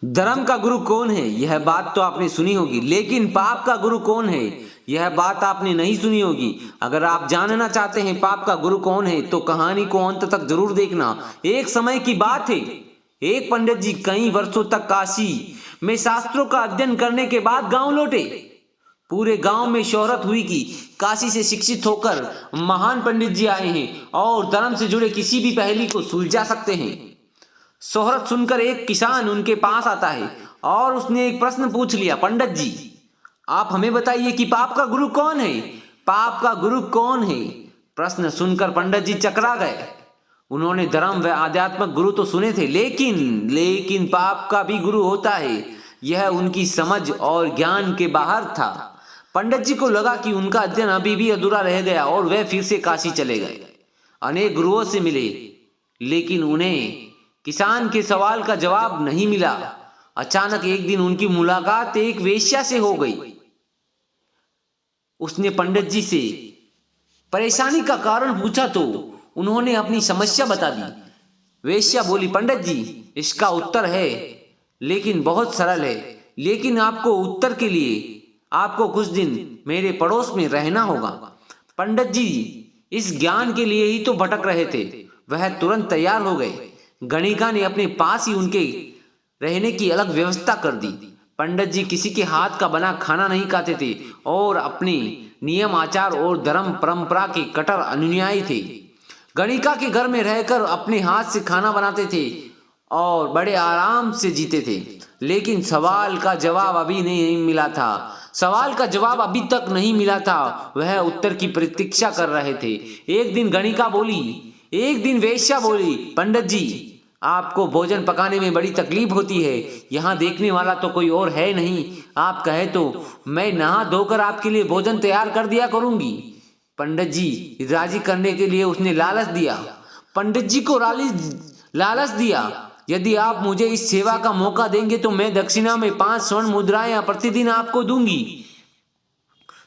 धर्म का गुरु कौन है, यह बात तो आपने सुनी होगी, लेकिन पाप का गुरु कौन है, यह बात आपने नहीं सुनी होगी। अगर आप जानना चाहते हैं पाप का गुरु कौन है तो कहानी को अंत तक जरूर देखना। एक समय की बात है, एक पंडित जी कई वर्षों तक काशी में शास्त्रों का अध्ययन करने के बाद गांव लौटे। पूरे गांव में शोहरत हुई कि काशी से शिक्षित होकर महान पंडित जी आए हैं और धर्म से जुड़े किसी भी पहेली को सुलझा सकते हैं। शोहरत सुनकर एक किसान उनके पास आता है और उसने एक प्रश्न पूछ लिया, पंडित जी आप हमें बताइए कि पाप का गुरु कौन है, पाप का गुरु कौन है। प्रश्न सुनकर पंडित जी चकरा गए। उन्होंने धर्म व आध्यात्मिक गुरु तो सुने थे, लेकिन पाप का भी गुरु होता है, यह उनकी समझ और ज्ञान के बाहर था। पंडित जी को लगा कि उनका अध्ययन अभी भी अधूरा रह गया और वे फिर से काशी चले गए। अनेक गुरुओं से मिले, लेकिन उन्हें किसान के सवाल का जवाब नहीं मिला। अचानक एक दिन उनकी मुलाकात एक वेश्या से हो गई। उसने पंडित जी से परेशानी का कारण पूछा तो उन्होंने अपनी समस्या बता दी। वेश्या बोली, पंडित जी इसका उत्तर है, लेकिन बहुत सरल है, लेकिन आपको उत्तर के लिए आपको कुछ दिन मेरे पड़ोस में रहना होगा। पंडित जी इस ज्ञान के लिए ही तो भटक रहे थे। वह तुरंत तैयार हो गए। गणिका ने अपने पास ही उनके रहने की अलग व्यवस्था कर दी। पंडित जी किसी के हाथ का बना खाना नहीं खाते थे और अपने नियम आचार और धर्म परंपरा के कट्टर अनुयायी थे। गणिका के घर में रहकर अपने हाथ से खाना बनाते थे और बड़े आराम से जीते थे। लेकिन सवाल का जवाब अभी नहीं मिला था। सवाल का जवाब अभी तक नहीं मिला था। वह उत्तर की प्रतीक्षा कर रहे थे। एक दिन वेश्या बोली, पंडित जी आपको भोजन पकाने में बड़ी तकलीफ होती है। यहाँ देखने वाला तो कोई और है नहीं। आप कहे तो मैं नहा धोकर आपके लिए भोजन तैयार कर दिया करूंगी। पंडित जी राजी करने के लिए उसने लालच दिया। पंडित जी को लालच दिया, यदि आप मुझे इस सेवा का मौका देंगे तो मैं दक्षिणा में 5 स्वर्ण मुद्राएं प्रतिदिन आपको दूंगी।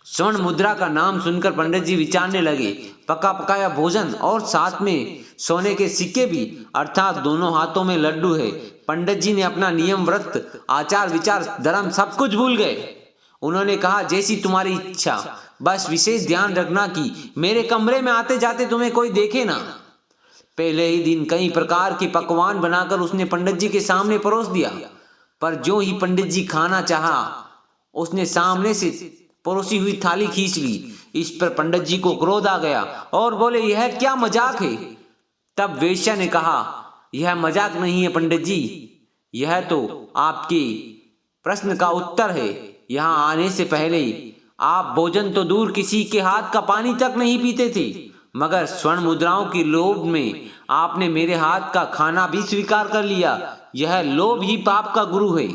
स्वर्ण मुद्रा का नाम सुनकर पंडित जी विचारने लगे। पका पकाया भोजन और साथ में सोने के सिक्के भी, अर्थात दोनों हाथों में लड्डू है। पंडित जी ने अपना नियम, व्रत, आचार विचार, धर्म सब कुछ भूल गए। उन्होंने कहा, जैसी तुम्हारी इच्छा, बस विशेष ध्यान रखना कि मेरे कमरे में आते जाते तुम्हें कोई देखे ना। पहले ही दिन कई प्रकार के पकवान बनाकर उसने पंडित जी के सामने परोस दिया, पर जो ही पंडित जी खाना चाहा उसने सामने से परोसी हुई थाली खींच ली। इस पर पंडित जी को क्रोध आ गया और बोले, यह क्या मजाक है। तब वेश्या ने कहा, यह मजाक नहीं है पंडित जी, यह तो आपके प्रश्न का उत्तर है। यहाँ आने से पहले आप भोजन तो दूर किसी के हाथ का पानी तक नहीं पीते थे, मगर स्वर्ण मुद्राओं की लोभ में आपने मेरे हाथ का खाना भी स्वीकार कर लिया। यह लोभ ही पाप का गुरु है।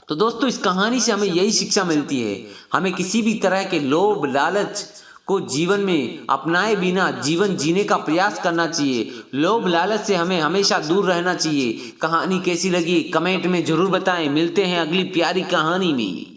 तो दोस्तों इस कहानी से हमें यही शिक्षा मिलती है, हमें किसी भी तरह के लोभ लालच को जीवन में अपनाए बिना जीवन जीने का प्रयास करना चाहिए। लोभ लालच से हमें हमेशा दूर रहना चाहिए। कहानी कैसी लगी कमेंट में जरूर बताएं। मिलते हैं अगली प्यारी कहानी में।